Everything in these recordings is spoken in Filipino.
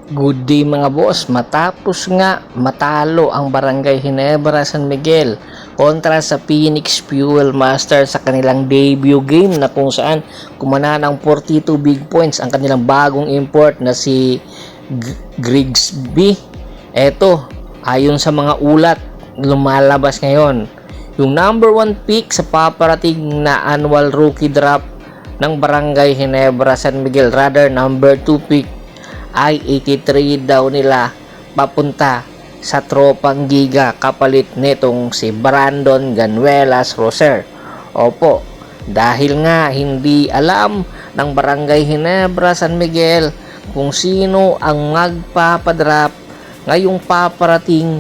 Good day mga boss, matapos nga matalo ang Barangay Ginebra San Miguel kontra sa Phoenix Fuel Master sa kanilang debut game na kung saan kumana ng 42 big points ang kanilang bagong import na si Grigsby. Eto, ayon sa mga ulat lumalabas ngayon, yung number 1 pick sa paparating na annual rookie draft ng Barangay Ginebra San Miguel, rather number 2 pick ay 83 daw nila papunta sa tropang Giga kapalit nitong si Brandon Ganuelas Roser. Opo, dahil nga hindi alam ng Barangay Ginebra San Miguel kung sino ang magpapadrap ngayong paparating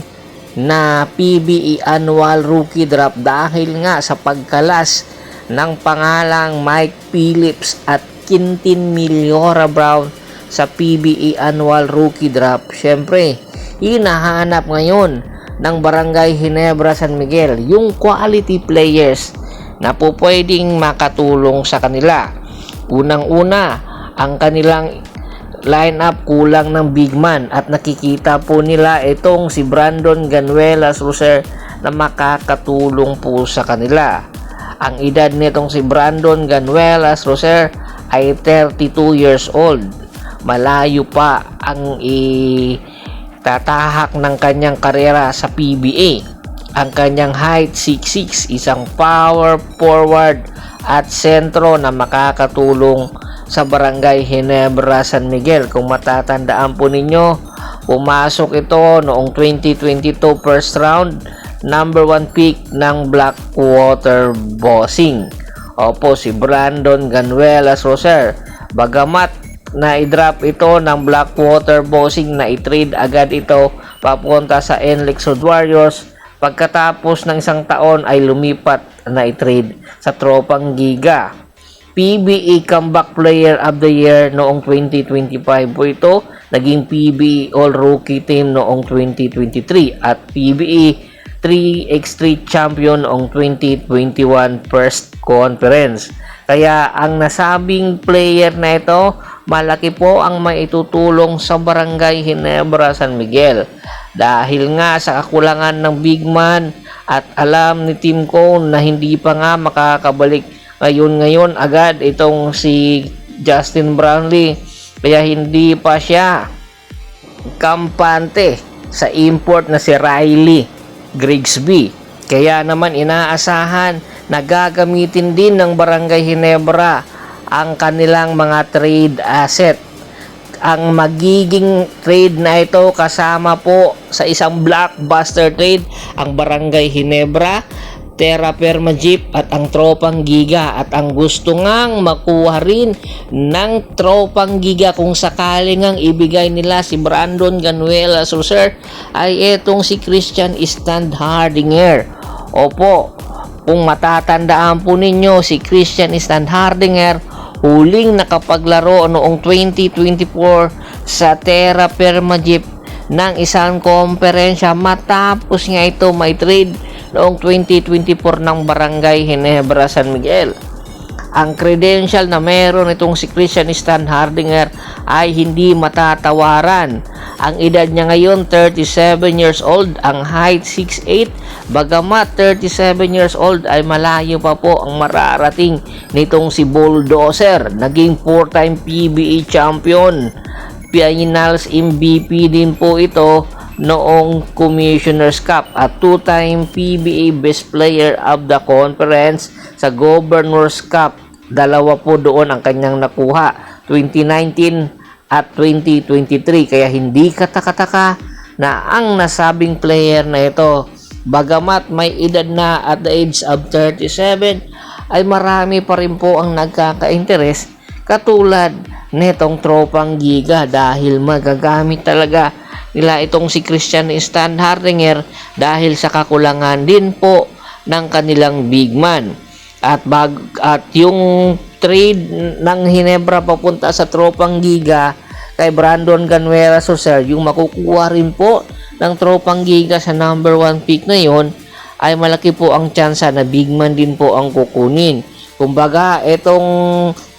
na PBE Annual Rookie Draft dahil nga sa pagkalas ng pangalang Mike Phillips at Quintin Miliora Brown sa PBE Annual Rookie Draft. Syempre, hinahanap ngayon ng Barangay Ginebra San Miguel yung quality players na po pwedeng makatulong sa kanila. Unang-una, ang kanilang lineup kulang ng big man at nakikita po nila itong si Brandon Ganuelas Roser na makakatulong po sa kanila. Ang edad nitong si Brandon Ganuelas Roser ay 32 years old. Malayo pa ang itatahak ng kanyang karera sa PBA. Ang kanyang height 6'6", isang power forward at sentro na makakatulong sa Barangay Ginebra San Miguel. Kung matatandaan po ninyo, pumasok ito noong 2022 first round, number 1 pick ng Blackwater Bossing. Opo, si Brandon Ganuelas Roser. Bagamat na i-drop ito ng Blackwater Bossing, na i-trade agad ito papunta sa NLEX Warriors. Pagkatapos ng isang taon ay lumipat na i-trade sa tropang Giga. PBE Comeback Player of the Year noong 2025 po ito. Naging PBE All Rookie Team noong 2023 at PBE 3x3 Champion noong 2021 First Conference. Kaya ang nasabing player na ito, malaki po ang maitutulong sa Barangay Ginebra San Miguel dahil nga sa kakulangan ng big man at alam ni Team Cone na hindi pa nga makakabalik ngayon agad itong si Justin Brownlee, kaya hindi pa siya kampante sa import na si Riley Grigsby. Kaya naman inaasahan na gagamitin din ng Barangay Ginebra ang kanilang mga trade asset. Ang magiging trade na ito kasama po sa isang blockbuster trade ang Barangay Ginebra, Terra Firma Jeep at ang tropang Giga. At ang gusto ngang makuha rin ng tropang Giga kung sakali ngang ibigay nila si Brandon Ganuelas Roser ay etong si Christian Standhardinger. Opo, kung matatandaan po ninyo, si Christian Standhardinger huling nakapaglaro noong 2024 sa Terra Firma Jeep ng isang komperensya matapos nga ito may trade noong 2024 ng Barangay Ginebra San Miguel. Ang credential na meron itong si Christian Standhardinger ay hindi matatawaran. Ang edad niya ngayon 37 years old, ang height 6'8". Bagamat 37 years old ay malayo pa po ang mararating nitong si Bulldozer. Naging 4-time PBE champion, Finals MVP din po ito noong Commissioner's Cup at 2-time PBA Best Player of the Conference sa Governor's Cup. Dalawa po doon ang kanyang nakuha, 2019 at 2023. Kaya hindi katakataka na ang nasabing player na ito, bagamat may edad na at the age of 37, ay marami pa rin po ang nagkaka-interes katulad netong tropang Giga dahil magagamit talaga nila itong si Christian Standhardinger dahil sa kakulangan din po ng kanilang big man. At yung trade ng Ginebra papunta sa tropang Giga kay Brandon Ganuelas Roser, yung makukuha rin po ng tropang Giga sa number 1 pick na yon, ay malaki po ang tsansa na big man din po ang kukunin. Kumbaga, itong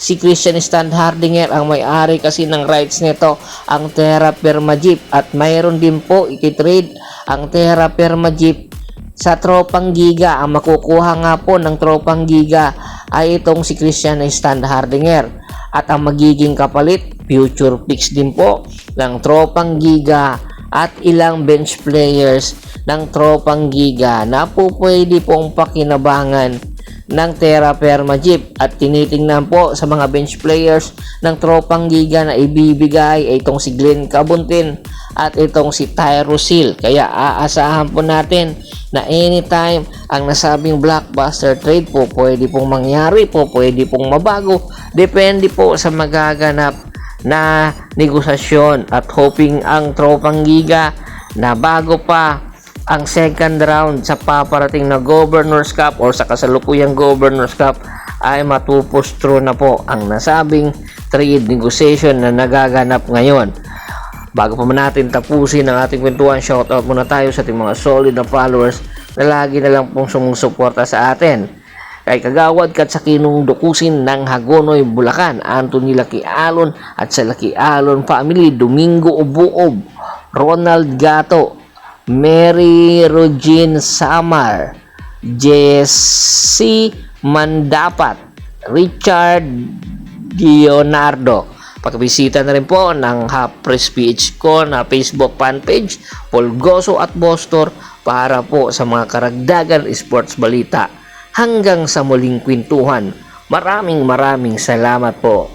si Christian Standhardinger ang may-ari kasi ng rights nito, ang Terra Firma Jeep. At mayroon din po ikitrade ang Terra Firma Jeep sa Tropang Giga. Ang makukuha nga po ng Tropang Giga ay itong si Christian Standhardinger. At ang magiging kapalit, future picks din po ng Tropang Giga at ilang bench players ng Tropang Giga na po pwede pong pakinabangan ng Terra Firma Jeep. At tinitingnan po sa mga bench players ng Tropang Giga na ibibigay ay itong si Glenn Cabuntin at itong si Tyrosil. Kaya aasahan po natin na anytime ang nasabing blockbuster trade po pwede pong mangyari po, pwede pong mabago, depende po sa magaganap na negosasyon. At hoping ang Tropang Giga na bago pa ang second round sa paparating na Governors Cup or sa kasalukuyang Governors Cup ay matupos through na po ang nasabing trade negotiation na nagaganap ngayon. Bago pa man natin tapusin ang ating kwentuhan, shoutout muna tayo sa ating mga solid na followers na lagi na lang pong sumusuporta sa atin. Kay Kagawad Katsakinong Dukusin ng Hagonoy, Bulacan, Anthony Laki Alon at sa Laki Alon family, Domingo Ubuob, Ronald Gato, Mary Regine Samar, Jesse Mandapat, Richard Leonardo. Pakibisita na rin po ng Hapres PH ko na Facebook fanpage, Polgoso at Bostor, para po sa mga karagdagan sports balita. Hanggang sa muling kwentuhan. Maraming salamat po.